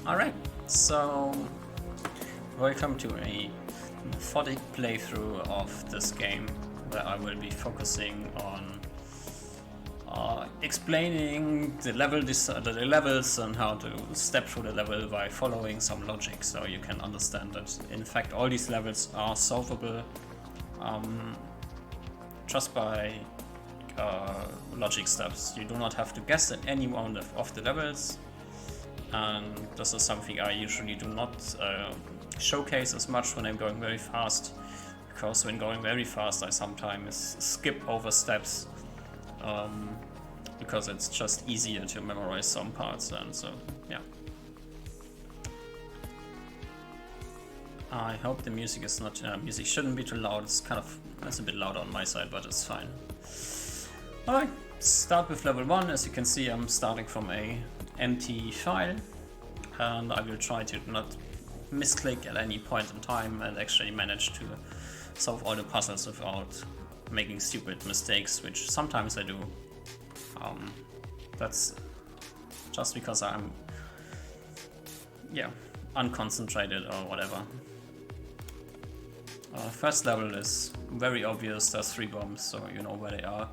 Alright, so welcome to a methodic playthrough of this game where I will be focusing on explaining the levels and how to step through the level by following some logic, so you can understand that in fact all these levels are solvable just by logic steps. You do not have to guess at any one of the levels, and this is something I usually do not showcase as much when I'm going very fast, because when going very fast I sometimes skip over steps because it's just easier to memorize some parts, and so yeah. I hope the music is not music shouldn't be too loud. It's a bit loud on my side, but it's fine. Alright, start with level 1. As you can see, I'm starting from a empty file, and I will try to not misclick at any point in time and actually manage to solve all the puzzles without making stupid mistakes, which sometimes I do. That's just because I'm unconcentrated or whatever. First level is very obvious. There's 3 bombs, so you know where they are.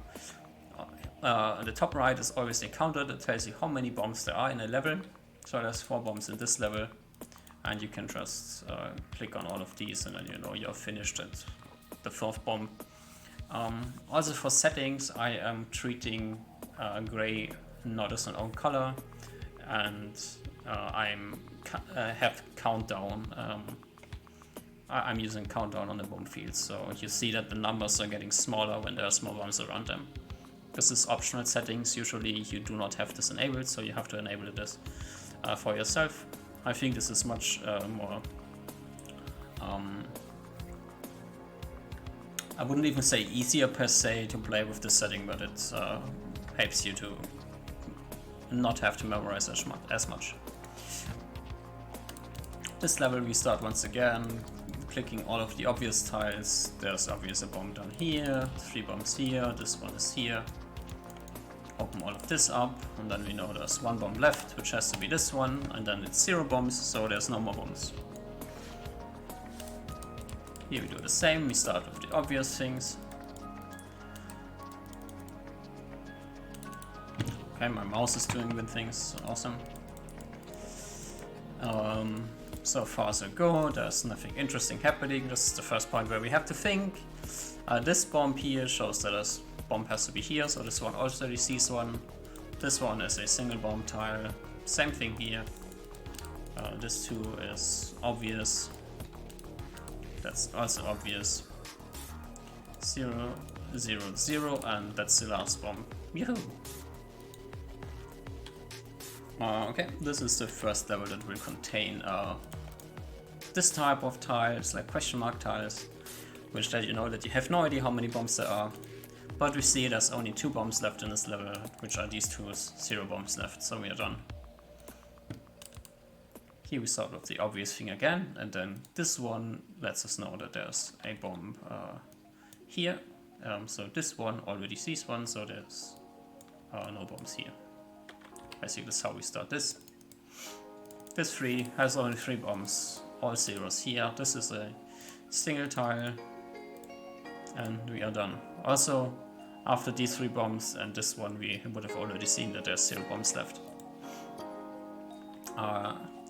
The top right is always a counter that tells you how many bombs there are in a level. So there's 4 bombs in this level, and you can just click on all of these, and then you know you're finished at the 4th bomb. Also for settings, I am treating gray not as an own color, and have countdown. I'm using countdown on the bomb fields, so you see that the numbers are getting smaller when there are small bombs around them. This is optional settings. Usually you do not have this enabled, so you have to enable this for yourself. I think this is much more I wouldn't even say easier per se to play with this setting, but it helps you to not have to memorize as much. This level we start once again clicking all of the obvious tiles. There's obviously a bomb down here, 3 bombs here, this one is here. Open all of this up, and then we know there's 1 bomb left, which has to be this one, and then it's 0 bombs, so there's no more bombs. Here we do the same. We start with the obvious things. Okay, my mouse is doing good things, awesome. So far so good, there's nothing interesting happening. This is the first point where we have to think. This bomb here shows that this bomb has to be here, so this one already sees one. This one is a single bomb tile, same thing here. This 2 is obvious. That's also obvious. 0, 0, 0, and that's the last bomb. Yahoo! Okay, this is the first level that will contain this type of tiles, like question mark tiles, which let you know that you have no idea how many bombs there are. But we see there's only 2 bombs left in this level, which are these 2, 0 bombs left, so we are done. Here we start with the obvious thing again, and then this one lets us know that there's a bomb here. So this one already sees one, so there's no bombs here. I think that's how we start this. This 3 has only 3 bombs, all zeros here. This is a single tile, and we are done. Also, after these 3 bombs and this one, we would have already seen that there's 0 bombs left.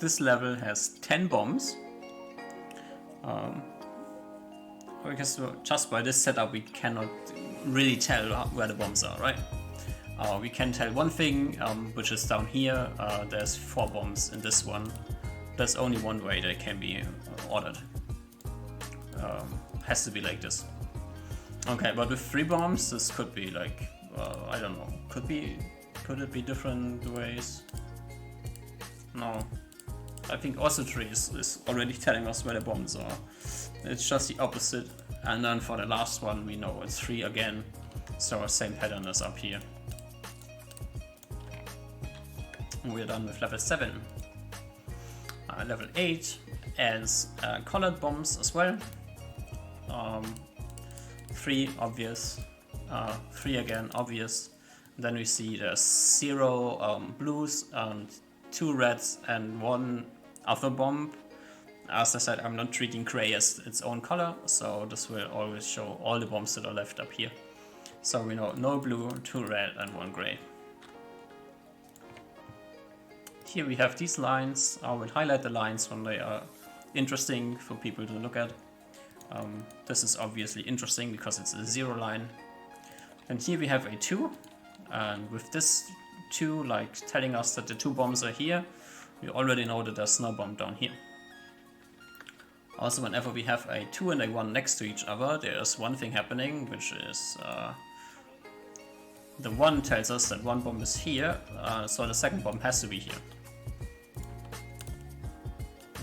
This level has 10 bombs. Because just by this setup we cannot really tell where the bombs are, right? We can tell one thing, which is down here. There's 4 bombs in this one. There's only one way they can be ordered. Has to be like this. Okay, but with 3 bombs, this could be like, I don't know. Could it be different ways? No. I think also 3 is already telling us where the bombs are. It's just the opposite. And then for the last one, we know it's 3 again. So same pattern as up here. We're done with level 7. Level 8 adds colored bombs as well. 3 obvious, 3 again obvious. Then we see there's 0 blues and 2 reds and 1 other bomb. As I said, I'm not treating gray as its own color, so this will always show all the bombs that are left up here. So we know no blue, 2 red and 1 gray. Here we have these lines. I will highlight the lines when they are interesting for people to look at. This is obviously interesting because it's a 0 line. And here we have a 2, and with this 2 like telling us that the 2 bombs are here, we already know that there's no bomb down here. Also, whenever we have a 2 and a 1 next to each other, there's one thing happening, which is the 1 tells us that 1 bomb is here, so the second bomb has to be here.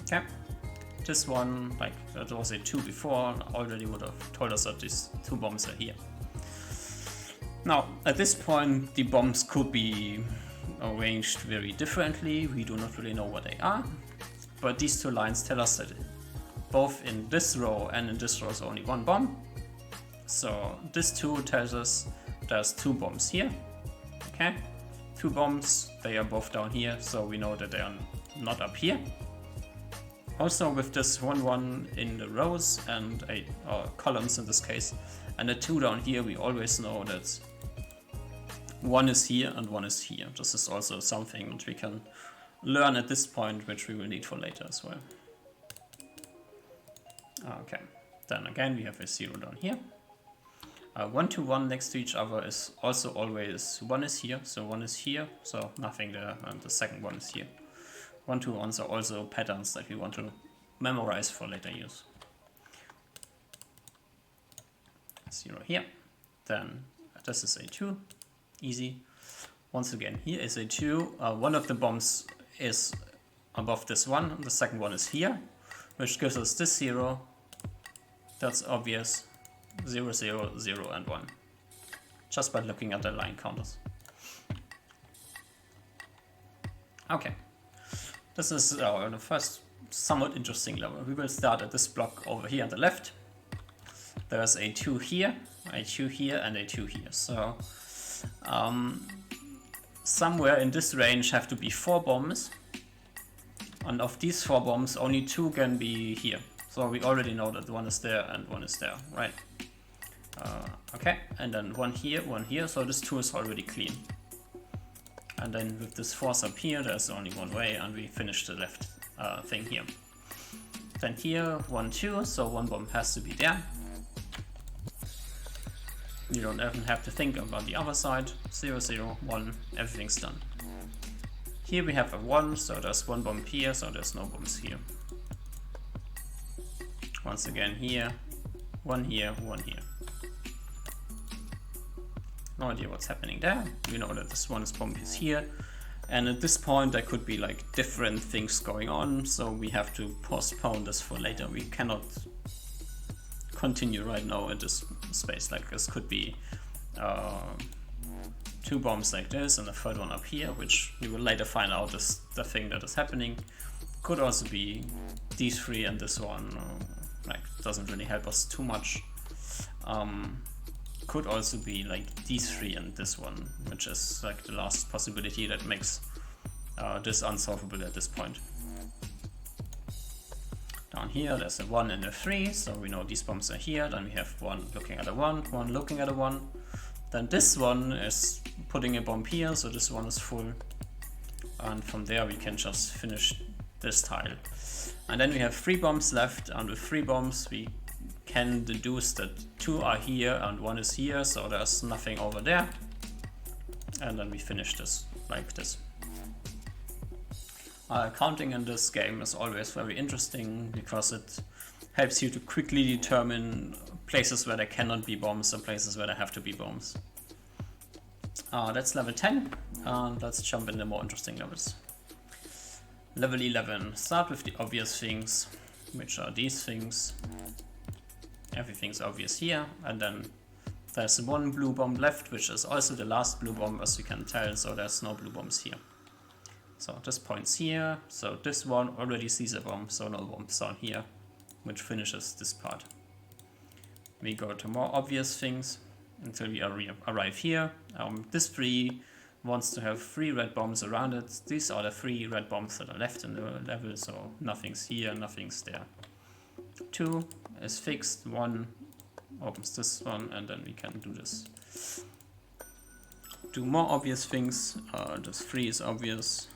Okay, this one, like that was a 2 before, already would have told us that these 2 bombs are here. Now, at this point, the bombs could be arranged very differently. We do not really know what they are, but these 2 lines tell us that both in this row and in this row is only 1 bomb. So this 2 tells us there's 2 bombs here. Okay, 2 bombs, they are both down here, so we know that they are not up here. Also with this 1-1 in the rows and columns in this case, and the 2 down here, we always know that 1 is here and 1 is here. This is also something that we can learn at this point, which we will need for later as well. Okay, then again we have a 0 down here. 1 to 1 next to each other is also always 1 is here, so 1 is here, so nothing there, and the second one is here. 1 to 1s are also patterns that we want to memorize for later use. 0 here, then this is a 2, easy. Once again, here is a 2, one of the bombs is above this one, the second one is here, which gives us this 0, that's obvious, 0, 0, 0 and 1, just by looking at the line counters. Okay, this is the first somewhat interesting level. We will start at this block over here on the left. There's a 2 here, a 2 here and a 2 here, so somewhere in this range have to be 4 bombs, and of these 4 bombs only 2 can be here, so we already know that 1 is there and 1 is there, right? Okay, and then 1 here, so this 2 is already clean. And then with this force up here, there's only one way, and we finish the left thing here. Then here, 1, 2, so 1 bomb has to be there. You don't even have to think about the other side. 0, 0, 1, everything's done. Here we have a 1, so there's 1 bomb here, so there's no bombs here. Once again here, 1 here, 1 here. No idea what's happening there. We know that this one bomb is here, and at this point there could be like different things going on, so we have to postpone this for later. We cannot continue right now in this space. Like this could be 2 bombs like this and a third one up here, which we will later find out is the thing that is happening. Could also be these 3 and this one, like doesn't really help us too much. Could also be like these 3 and this one, which is like the last possibility that makes this unsolvable at this point. Down here there's a 1 and a 3, so we know these bombs are here. Then we have 1 looking at a 1, 1 looking at a 1. Then this one is putting a bomb here, so this one is full. And from there we can just finish this tile. And then we have 3 bombs left, and with 3 bombs we can deduce that 2 are here and 1 is here, so there's nothing over there. And then we finish this like this. Counting in this game is always very interesting because it helps you to quickly determine places where there cannot be bombs and places where there have to be bombs. That's level 10, and let's jump into more interesting levels. Level 11, start with the obvious things, which are these things. Everything's obvious here, and then there's 1 blue bomb left, which is also the last blue bomb as you can tell, so there's no blue bombs here. So this points here, so this one already sees a bomb, so no bombs down here, which finishes this part. We go to more obvious things until we arrive here. This 3 wants to have 3 red bombs around it. These are the 3 red bombs that are left in the level, so nothing's here, nothing's there. 2 is fixed, 1 opens this one, and then we can do this. Do more obvious things, this 3 is obvious.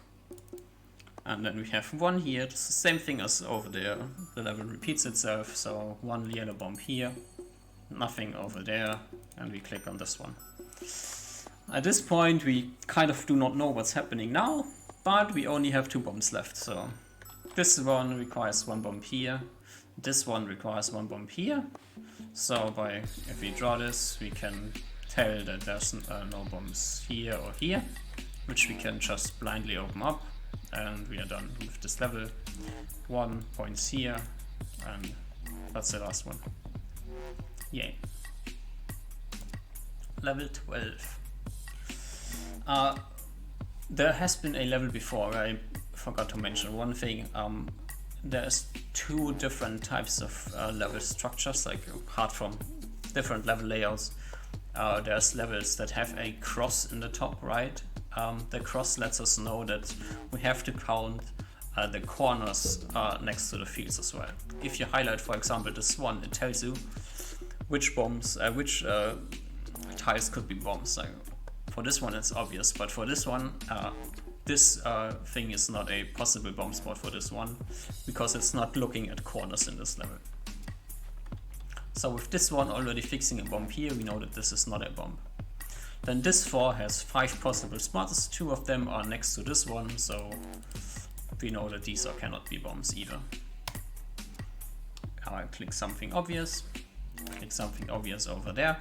And then we have 1 here, it's the same thing as over there. The level repeats itself, so 1 yellow bomb here, nothing over there, and we click on this one. At this point we kind of do not know what's happening now, but we only have 2 bombs left, so this one requires 1 bomb here, this one requires 1 bomb here, so if we draw this we can tell that there's no bombs here or here, which we can just blindly open up, and we are done with this level. 1 points here, and that's the last one. Yay. Level 12. There has been a level before. I forgot to mention one thing. There's 2 different types of level structures, like apart from different level layouts. There's levels that have a cross in the top right. The cross lets us know that we have to count the corners next to the fields as well. If you highlight, for example, this one, it tells you which bombs, which tiles could be bombs. Like, for this one it's obvious, but for this one, this thing is not a possible bomb spot for this one, because it's not looking at corners in this level. So with this one already fixing a bomb here, we know that this is not a bomb. Then this 4 has 5 possible spots, 2 of them are next to this one, so we know that these cannot be bombs either. I'll click something obvious over there.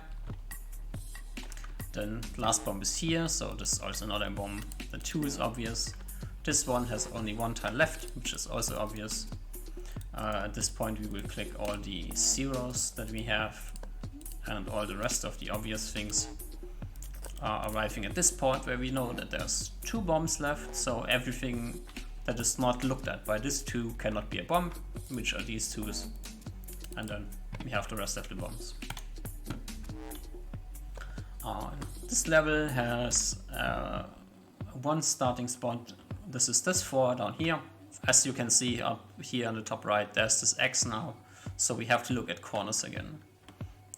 Then last bomb is here, so this is also not a bomb. The 2 is obvious. This one has only 1 tile left, which is also obvious. At this point we will click all the zeros that we have, and all the rest of the obvious things are arriving at this point where we know that there's 2 bombs left, so everything that is not looked at by this 2 cannot be a bomb, which are these 2s, and then we have the rest of the bombs. This level has 1 starting spot. This is this 4 down here. As you can see up here on the top right, there's this X now, so we have to look at corners again.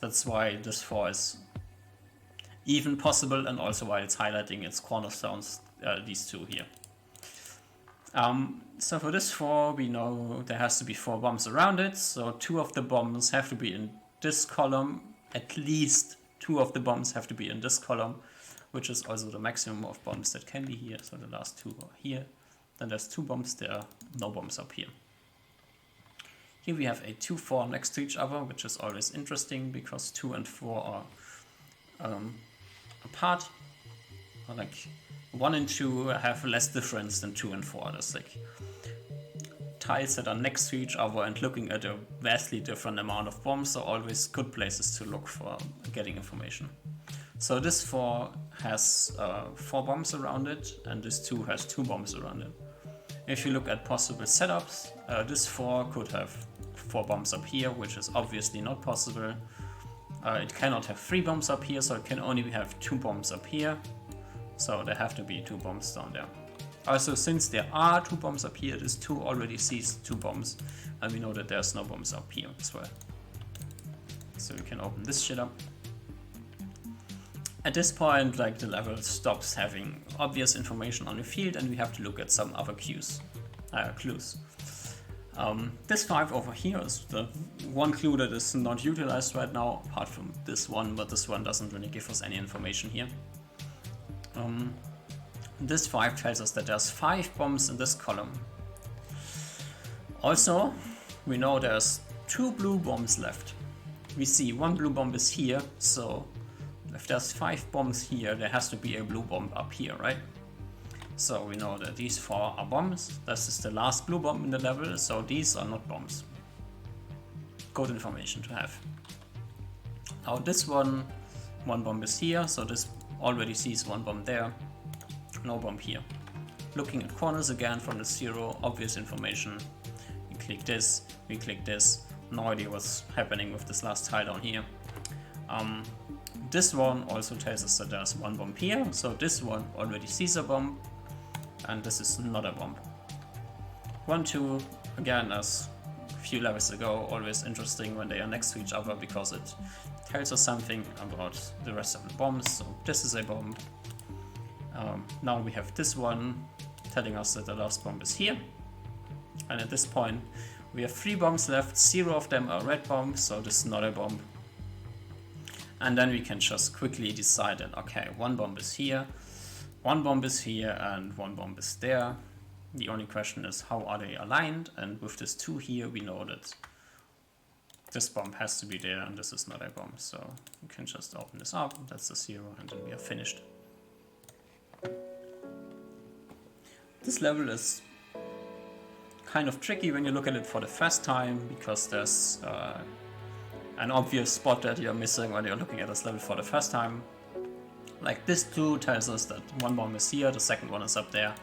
That's why this 4 is even possible, and also why it's highlighting its cornerstones, these 2 here. So for this 4, we know there has to be 4 bombs around it, so 2 of the bombs have to be in this column, at least 2 of the bombs have to be in this column, which is also the maximum of bombs that can be here, so the last 2 are here. Then there's 2 bombs there, no bombs up here. Here we have a 2, 4 next to each other, which is always interesting, because 2 and 4 are apart. Like 1 and 2 have less difference than 2 and 4. There's like tiles that are next to each other and looking at a vastly different amount of bombs are always good places to look for getting information. So this 4 has 4 bombs around it, and this 2 has 2 bombs around it. If you look at possible setups, this 4 could have 4 bombs up here, which is obviously not possible. It cannot have 3 bombs up here, so it can only have 2 bombs up here. So there have to be 2 bombs down there. Also, since there are 2 bombs up here, this 2 already sees 2 bombs, and we know that there's no bombs up here as well. So we can open this shit up. At this point, like, the level stops having obvious information on the field, and we have to look at some other clues. This 5 over here is the one clue that is not utilized right now, apart from this one, but this one doesn't really give us any information here. This 5 tells us that there's 5 bombs in this column. Also, we know there's 2 blue bombs left. We see 1 blue bomb is here, so if there's 5 bombs here, there has to be a blue bomb up here, right? So we know that these 4 are bombs. This is the last blue bomb in the level, so these are not bombs. Good information to have. Now this one bomb is here, so this already sees 1 bomb there. No bomb here. Looking at corners again from the 0, obvious information. We click this, no idea what's happening with this last tile down here. this one also tells us that there's one bomb here, so this one already sees a bomb, and this is not a bomb. 1, 2, again, as a few levels ago, always interesting when they are next to each other because it tells us something about the rest of the bombs. So this is a bomb. Now we have this one telling us that the last bomb is here, and at this point we have 3 bombs left, 0 of them are red bombs, so this is not a bomb. And then we can just quickly decide that, okay, 1 bomb is here, 1 bomb is here, and 1 bomb is there. The only question is how are they aligned, and with this 2 here we know that this bomb has to be there and this is not a bomb. So we can just open this up, that's a 0, and then we are finished. This level is kind of tricky when you look at it for the first time, because there's an obvious spot that you're missing when you're looking at this level for the first time. Like this 2 tells us that 1 bomb is here, the second one is up there,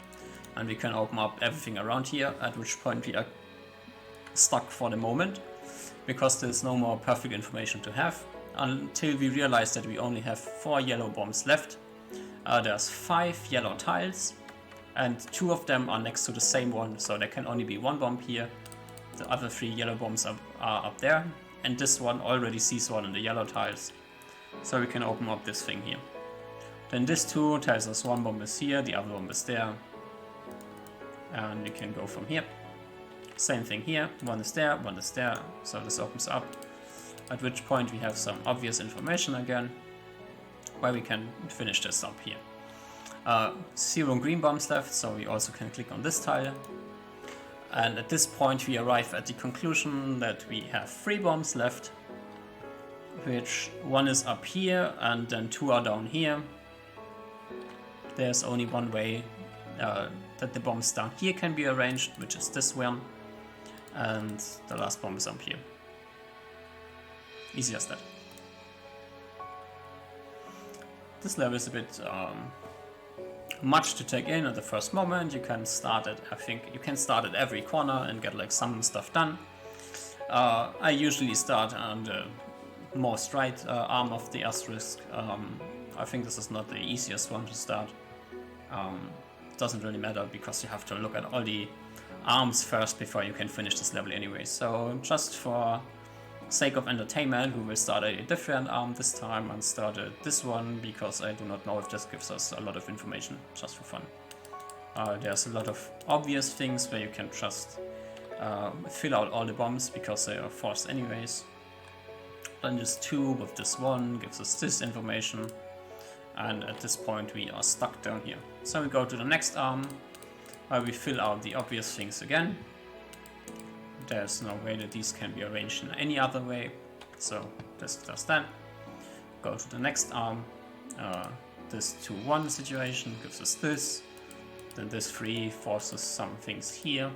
and we can open up everything around here, at which point we are stuck for the moment, because there's no more perfect information to have, until we realize that we only have 4 yellow bombs left. There's 5 yellow tiles, and 2 of them are next to the same one, so there can only be 1 bomb here. The other 3 yellow bombs are up there, and this one already sees one in the yellow tiles, so we can open up this thing here. Then this 2 tells us 1 bomb is here, the other bomb is there, and we can go from here. Same thing here, 1 is there, 1 is there, so this opens up, at which point we have some obvious information again, where we can finish this up here. 0 green bombs left, so we also can click on this tile. And at this point we arrive at the conclusion that we have 3 bombs left, which 1 is up here and then 2 are down here. There's only one way that the bombs down here can be arranged, which is this one, and the last bomb is up here. Easy as that. This level is a bit much to take in at the first moment. You can start at, I think you can start at every corner and get like some stuff done. I usually start on the most right arm of the asterisk. I think this is not the easiest one to start. Doesn't really matter because you have to look at all the arms first before you can finish this level anyway. So just for sake of entertainment, we will start a different arm this time and start at this one, because I do not know if this gives us a lot of information, just for fun. There's a lot of obvious things where you can just fill out all the bombs because they are forced anyways. Then this 2 with this 1 gives us this information, and at this point we are stuck down here. So we go to the next arm where we fill out the obvious things again. There's no way that these can be arranged in any other way, so this does that. Go to the next arm. This 2-1 situation gives us this. Then this 3 forces some things here.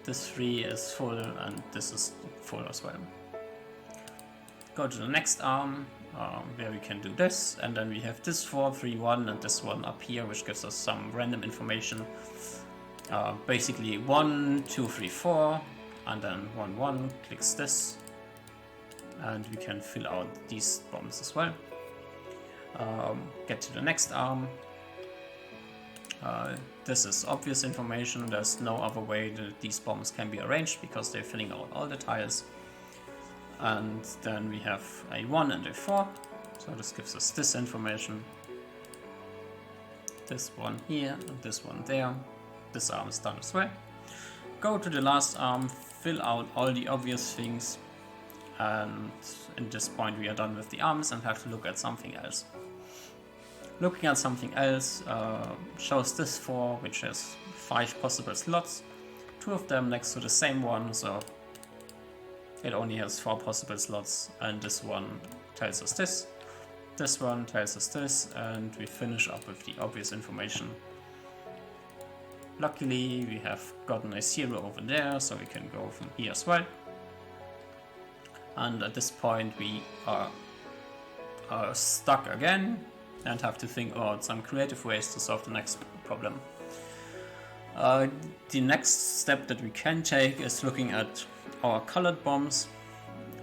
This 3 is full and this is full as well. Go to the next arm where we can do this, and then we have this 4, 3, 1 and this one up here, which gives us some random information. Basically 1, 2, 3, 4, and then 1, 1 clicks this, and we can fill out these bombs as well. Get to the next arm. This is obvious information. There's no other way that these bombs can be arranged because they're filling out all the tiles. And then we have a 1 and a 4, so this gives us this information. This one here and this one there. This arm is done as well. Go to the last arm, fill out all the obvious things, and at this point we are done with the arms and have to look at something else. Looking at something else shows this 4, which has 5 possible slots, 2 of them next to the same one, so it only has 4 possible slots, and this one tells us this. This one tells us this, and we finish up with the obvious information. Luckily, we have gotten a 0 over there, so we can go from here as well. And at this point, we are stuck again and have to think about some creative ways to solve the next problem. The next step that we can take is looking at our colored bombs.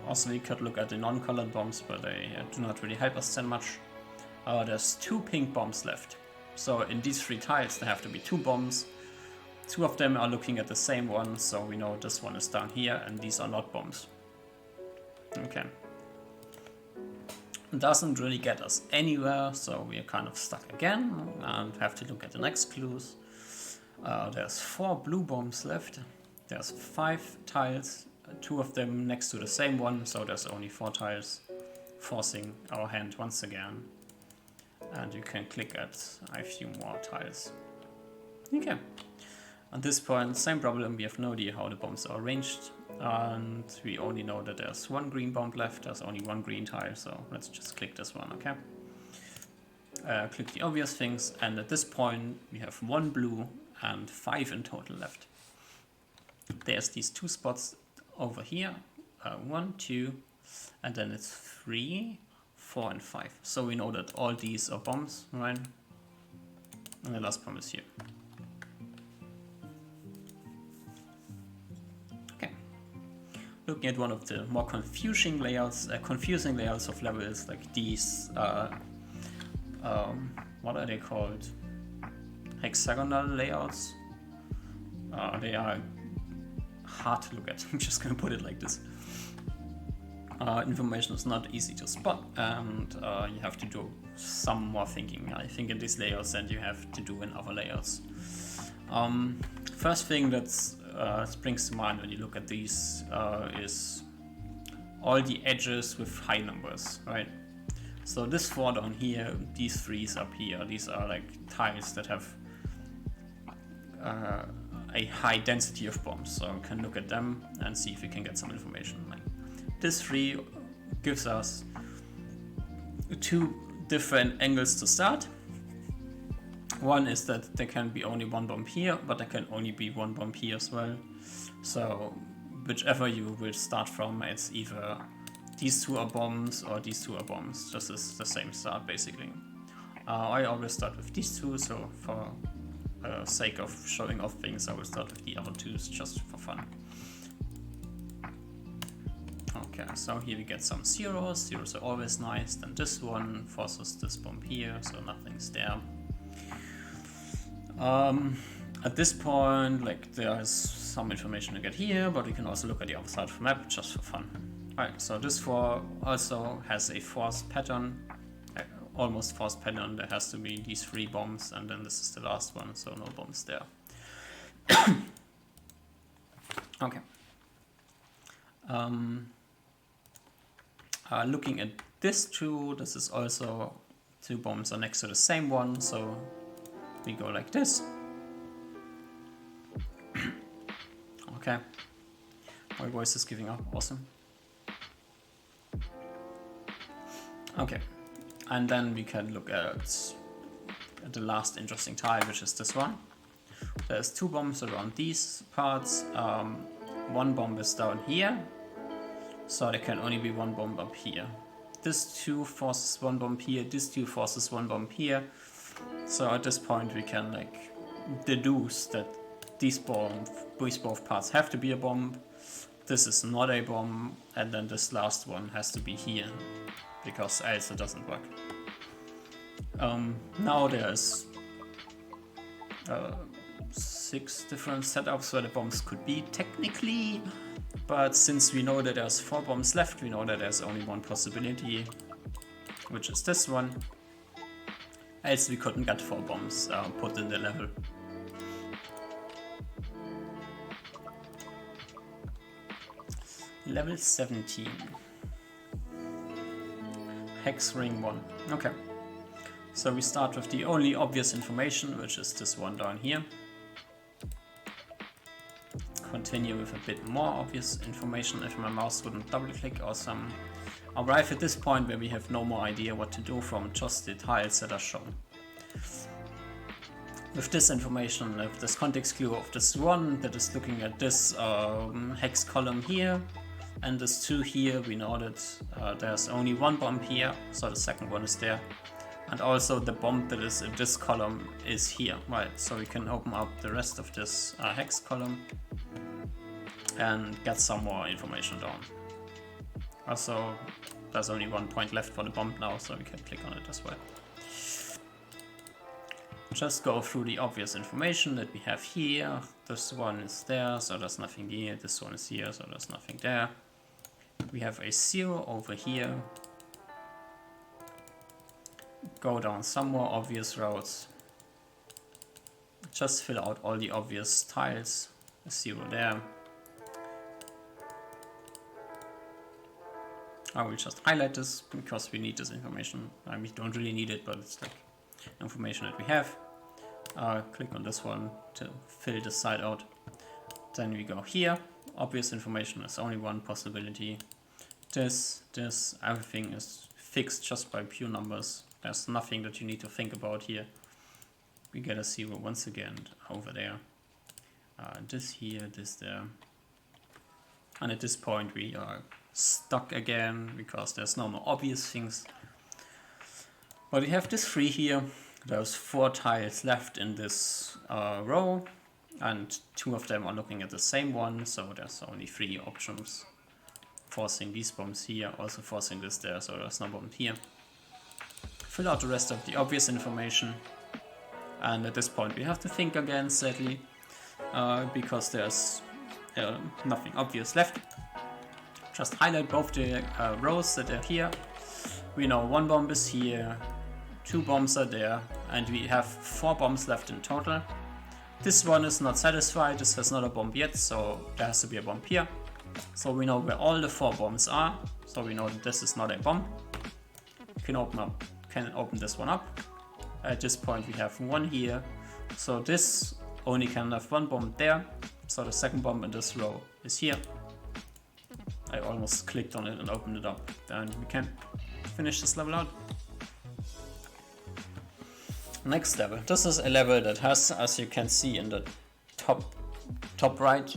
Also, we could look at the non-colored bombs, but they do not really help us that much. There's 2 pink bombs left. So in these 3 tiles there have to be 2 bombs. 2 of them are looking at the same one, so we know this one is down here and these are not bombs. Okay. Doesn't really get us anywhere, so we are kind of stuck again and have to look at the next clues. There's 4 blue bombs left. There's 5 tiles, 2 of them next to the same one, so there's only 4 tiles, forcing our hand once again. And you can click at a few more tiles. Okay. At this point, same problem, we have no idea how the bombs are arranged, and we only know that there's 1 green bomb left, there's only 1 green tile, so let's just click this one, okay? Click the obvious things, and at this point we have 1 blue and 5 in total left. There's these 2 spots over here, 1, 2, and then it's 3, 4 and 5. So we know that all these are bombs, right? And the last bomb is here. Okay. Looking at one of the more confusing layouts of levels, like these, what are they called? Hexagonal layouts. They are hard to look at. I'm just gonna put it like this. Information is not easy to spot, and you have to do some more thinking, I think, in these layouts than you have to do in other layouts. First thing that springs to mind when you look at these is all the edges with high numbers, right? So this 4 down here, these 3s up here, these are like tiles that have a high density of bombs, so we can look at them and see if we can get some information. Like this 3 gives us 2 different angles to start. One is that there can be only 1 bomb here, but there can only be 1 bomb here as well. So whichever you will start from, it's either these 2 are bombs or these 2 are bombs. This is the same start basically. I always start with these 2, so for sake of showing off things, I will start with the other 2s just for fun. Okay, so here we get some zeros. Zeros are always nice. Then this one forces this bomb here, so nothing's there. At this point, like, there's some information to get here, but we can also look at the other side of the map just for fun. Alright, so this 4 also has a forced pattern, almost forced pattern. There has to be these 3 bombs, and then this is the last one, so no bombs there. Okay. Looking at this 2, this is also 2 bombs are next to the same one, so we go like this. Okay. My voice is giving up, awesome. Okay, and then we can look at the last interesting tile, which is this one. There's 2 bombs around these parts. 1 bomb is down here, so there can only be 1 bomb up here. This 2 forces 1 bomb here, this 2 forces 1 bomb here. So at this point we can like deduce that these both parts have to be a bomb. This is not a bomb, and then this last one has to be here, because else it doesn't work. Now there's 6 different setups where the bombs could be technically, but since we know that there's 4 bombs left, we know that there's only 1 possibility, which is this one. Else we couldn't get 4 bombs put in the level. Level 17. Hex ring 1. Okay. So we start with the only obvious information, which is this one down here. Continue with a bit more obvious information if my mouse wouldn't double click or some. Arrive at this point where we have no more idea what to do from just the tiles that are shown. With this information, with this context clue of this one that is looking at this hex column here, and this 2 here, we know that there's only 1 bomb here, so the second one is there. And also the bomb that is in this column is here, right? So we can open up the rest of this hex column and get some more information down. Also, there's only 1 point left for the bomb now, so we can click on it as well. Just go through the obvious information that we have here. This one is there, so there's nothing here. This one is here, so there's nothing there. We have a 0 over here. Go down some more obvious roads. Just fill out all the obvious tiles. A 0 there. I will just highlight this because we need this information. I mean, we don't really need it, but it's like information that we have. Click on this one to fill this side out. Then we go here. Obvious information is only one possibility. This, everything is fixed just by pure numbers. There's nothing that you need to think about here. We get a 0 once again over there. This here, this there. And at this point we are stuck again because there's no more obvious things. But we have this 3 here. There's 4 tiles left in this row, and 2 of them are looking at the same one, so there's only 3 options. Forcing these bombs here, also forcing this there, so there's no bomb here. Fill out the rest of the obvious information, and at this point we have to think again, sadly, because there's nothing obvious left. Just highlight both the rows that are here. We know 1 bomb is here, 2 bombs are there, and we have 4 bombs left in total. This one is not satisfied, this has not a bomb yet, so there has to be a bomb here. So we know where all the 4 bombs are, so we know that this is not a bomb. We can open this one up. At this point we have 1 here, so this only can have 1 bomb there, so the second bomb in this row is here. I almost clicked on it and opened it up, and we can finish this level out. Next level. This is a level that has, as you can see in the top right,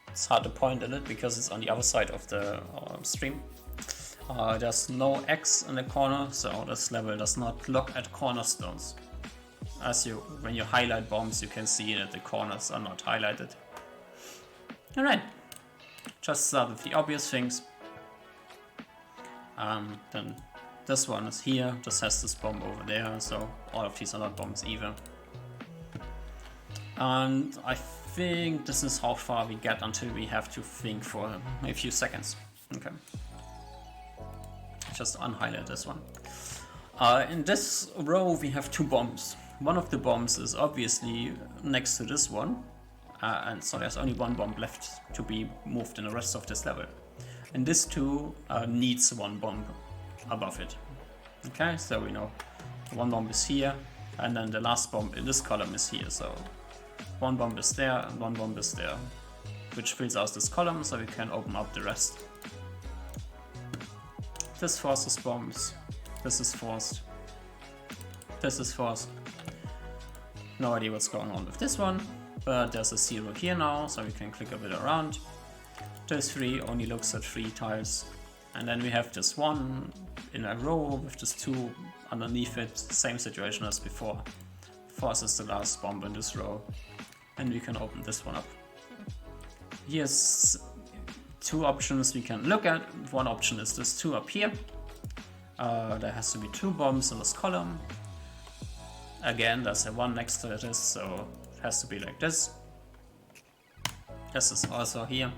it's hard to point at it because it's on the other side of the stream. There's no X in the corner, so this level does not look at cornerstones. When you highlight bombs, you can see that the corners are not highlighted. Alright, just start with the obvious things. Then this one is here, this has this bomb over there, so all of these are not bombs either. And I think this is how far we get until we have to think for a few seconds. Okay. Just unhighlight this one. In this row we have 2 bombs. One of the bombs is obviously next to this one, and so there's only 1 bomb left to be moved in the rest of this level. And this 2 needs 1 bomb above it. Okay, so we know 1 bomb is here, and then the last bomb in this column is here, so 1 bomb is there and 1 bomb is there, which fills out this column, so we can open up the rest. This forces bombs, this is forced, this is forced. No idea what's going on with this one, but there's a 0 here now, so we can click a bit around. This 3 only looks at 3 tiles, and then we have this 1 in a row with this 2 underneath it, same situation as before. Forces the last bomb in this row, and we can open this one up. Here's 2 options we can look at. One option is this 2 up here. There has to be 2 bombs in this column. Again, there's a 1 next to this, so it has to be like this. This is also here.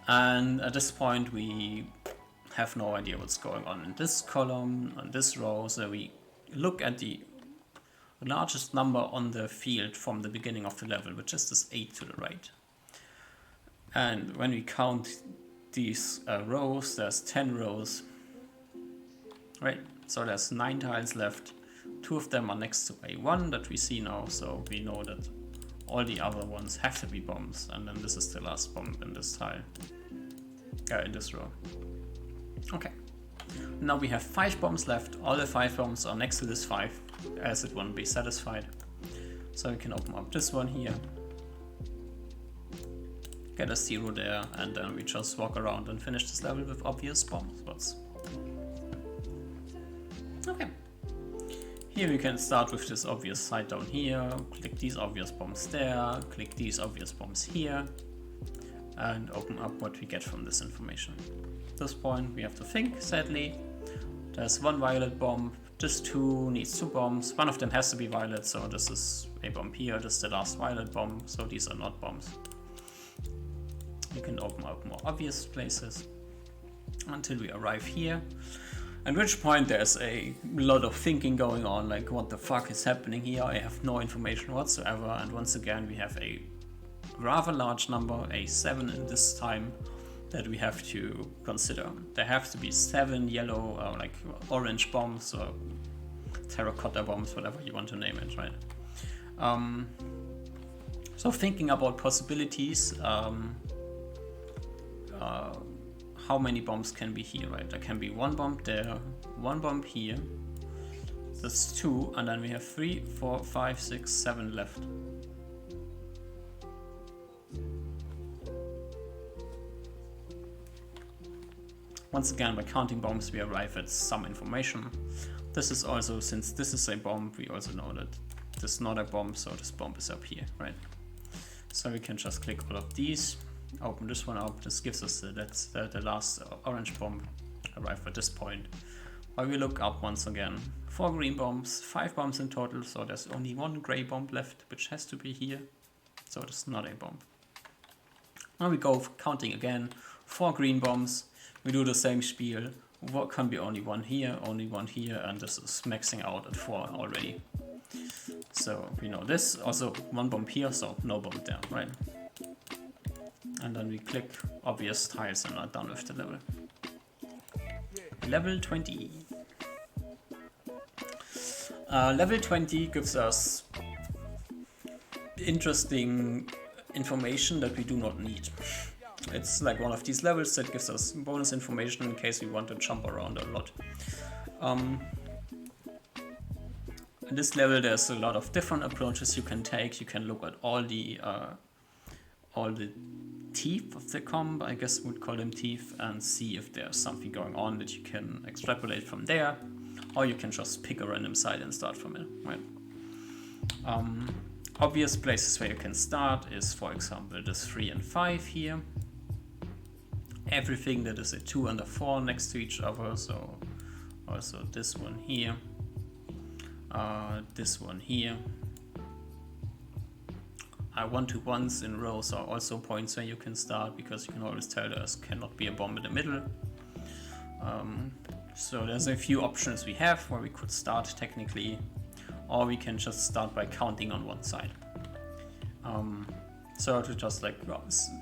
And at this point we have no idea what's going on in this column, on this row, so we look at the largest number on the field from the beginning of the level, which is this 8 to the right. And when we count these rows, there's 10 rows, right? So there's 9 tiles left. 2 of them are next to a 1 that we see now, so we know that all the other ones have to be bombs, and then this is the last bomb in this tile, in this row. Okay, now we have 5 bombs left. All the 5 bombs are next to this 5, as it won't be satisfied. So we can open up this one here, get a 0 there, and then we just walk around and finish this level with obvious bomb spots. Okay. Here we can start with this obvious side down here, click these obvious bombs there, click these obvious bombs here, and open up what we get from this information. At this point we have to think, sadly. There's one violet bomb, this 2 needs 2 bombs, one of them has to be violet, so this is a bomb here, this is the last violet bomb, so these are not bombs. You can open up more obvious places until we arrive here, at which point there's a lot of thinking going on, like what the fuck is happening here, I have no information whatsoever, and once again we have a rather large number, a 7 in this time, that we have to consider. There have to be 7 yellow, like orange bombs or terracotta bombs, whatever you want to name it, right? So thinking about possibilities, how many bombs can be here, right? There can be 1 bomb there, 1 bomb here, that's 2, and then we have 3, 4, 5, 6, 7 left. Once again, by counting bombs, we arrive at some information. This is also, since this is a bomb, we also know that this is not a bomb, so this bomb is up here, right? So we can just click all of these, open this one up. This gives us the last orange bomb, arrive at this point. While we look up once again, 4 green bombs, 5 bombs in total, so there's only 1 gray bomb left, which has to be here, so this is not a bomb. Now we go counting again, 4 green bombs. We do the same spiel. What can be only 1 here, only 1 here, and this is maxing out at 4 already. So we know this. Also 1 bomb here, so no bomb there, right? And then we click obvious tiles and are done with the level. Level 20. Level 20 gives us interesting information that we do not need. It's like one of these levels that gives us bonus information in case we want to jump around a lot. In this level there's a lot of different approaches you can take. You can look at all the teeth of the comb, I guess we would call them teeth, and see if there's something going on that you can extrapolate from there, or you can just pick a random side and start from it, right? Obvious places where you can start is, for example, this 3 and 5 here. Everything that is a 2 and a 4 next to each other, so also this one here, this one here. 1-to-1s in rows are also points where you can start, because you can always tell there cannot be a bomb in the middle. So there's a few options we have where we could start technically, or we can just start by counting on one side. So to just like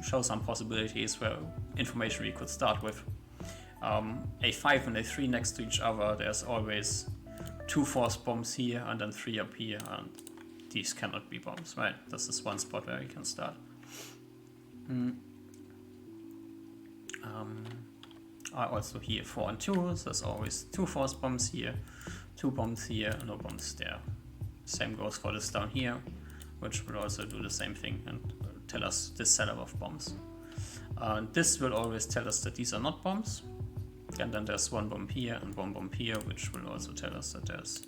show some possibilities where information we could start with. A 5 and a 3 next to each other, there's always 2 force bombs here and then 3 up here, and these cannot be bombs, right? This is one spot where we can start. Also here 4 and 2, so there's always 2 force bombs here, 2 bombs here, no bombs there. Same goes for this down here, which will also do the same thing and tell us this setup of bombs. This will always tell us that these are not bombs, and then there's 1 bomb here and 1 bomb here, which will also tell us that there's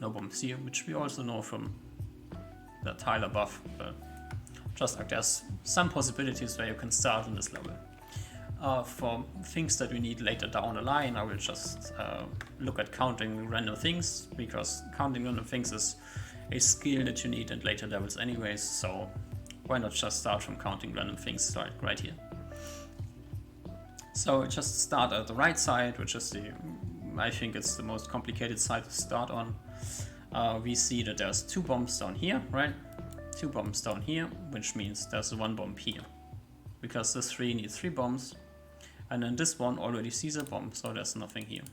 no bombs here, which we also know from the tile above. But just like there's some possibilities where you can start in this level. For things that we need later down the line, I will just look at counting random things, because counting random things is a skill that you need in later levels anyways, so why not just start from counting random things right here. So just start at the right side, which is I think it's the most complicated side to start on. We see that there's 2 bombs down here, right? 2 bombs down here, which means there's 1 bomb here, because this 3 needs 3 bombs, and then this one already sees a bomb, so there's nothing here.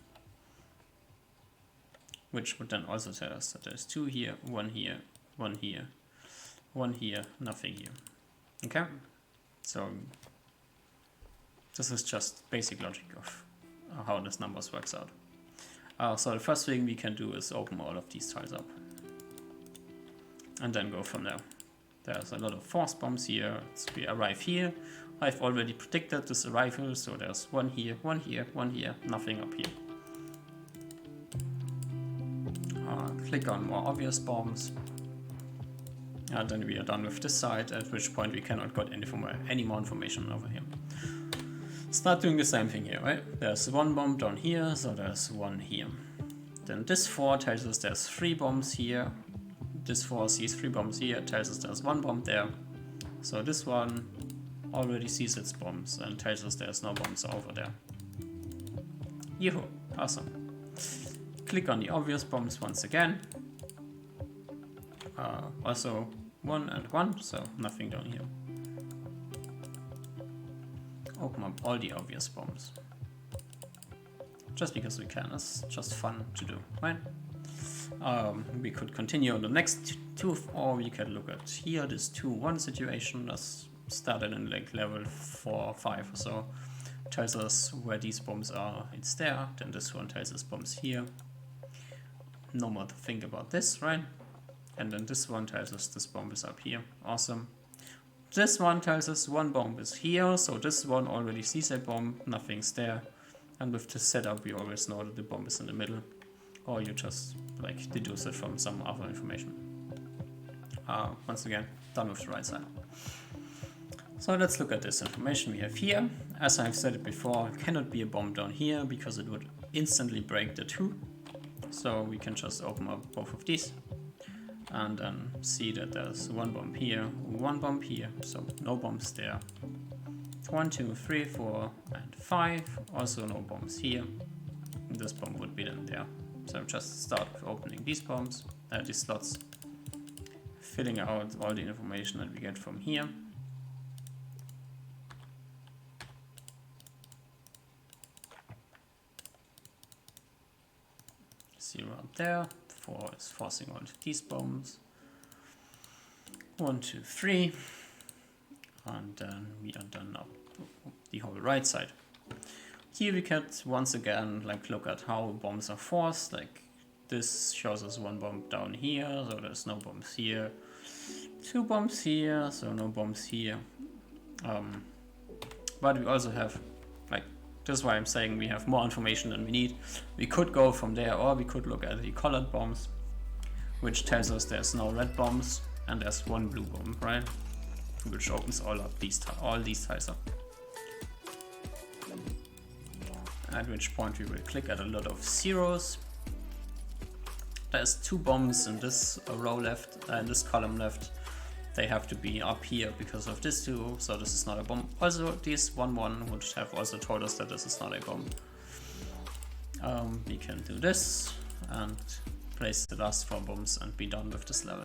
Which would then also tell us that there's 2 here, 1 here, 1 here, 1 here, nothing here. Okay? So this is just basic logic of how this numbers works out. So the first thing we can do is open all of these tiles up and then go from there. There's a lot of force bombs here. So we arrive here. I've already predicted this arrival, so there's 1 here, 1 here, 1 here, nothing up here. Click on more obvious bombs. And then we are done with this side, at which point we cannot get any more information over here. Start doing the same thing here, right? There's one bomb down here, so there's one here. Then this 4 tells us there's 3 bombs here. This 4 sees 3 bombs here, tells us there's 1 bomb there. So this one already sees its bombs and tells us there's no bombs over there. Yoo-hoo, awesome. Click on the obvious bombs once again. Also 1 and 1, so nothing down here. Open up all the obvious bombs. Just because we can, it's just fun to do, right? We could continue on the next 2, or we can look at here, this 2-1 situation that's started in like level 4 or 5 or so. Tells us where these bombs are, it's there. Then this one tells us bombs here. No more to think about this, right? And then this one tells us this bomb is up here. Awesome. This one tells us 1 bomb is here, so this one already sees a bomb, nothing's there. And with this setup we always know that the bomb is in the middle, or you just like deduce it from some other information. Once again, done with the right side. So let's look at this information we have here. As I've said it before, it cannot be a bomb down here because it would instantly break the 2. So we can just open up both of these and then see that there's 1 bomb here, 1 bomb here, so no bombs there. 1, 2, 3, 4, and 5, also no bombs here. And this bomb would be then there. So just start with opening these bombs, these slots, filling out all the information that we get from here. 0 up there, 4 is forcing onto these bombs. 1, 2, 3, and then we are done up the whole right side. Here we can once again like look at how bombs are forced. Like this shows us 1 bomb down here, so there's no bombs here. 2 bombs here, so no bombs here. But we also have, like, this is why I'm saying we have more information than we need. We could go from there, or we could look at the colored bombs, which tells us there's no red bombs and there's 1 blue bomb, right? Which opens all these tiles up. At which point we will click at a lot of zeros. There's 2 bombs in this row left, in this column left. They have to be up here because of this 2, so this is not a bomb. Also, this 1-1 would have also told us that this is not a bomb. We can do this and place the last 4 bombs and be done with this level.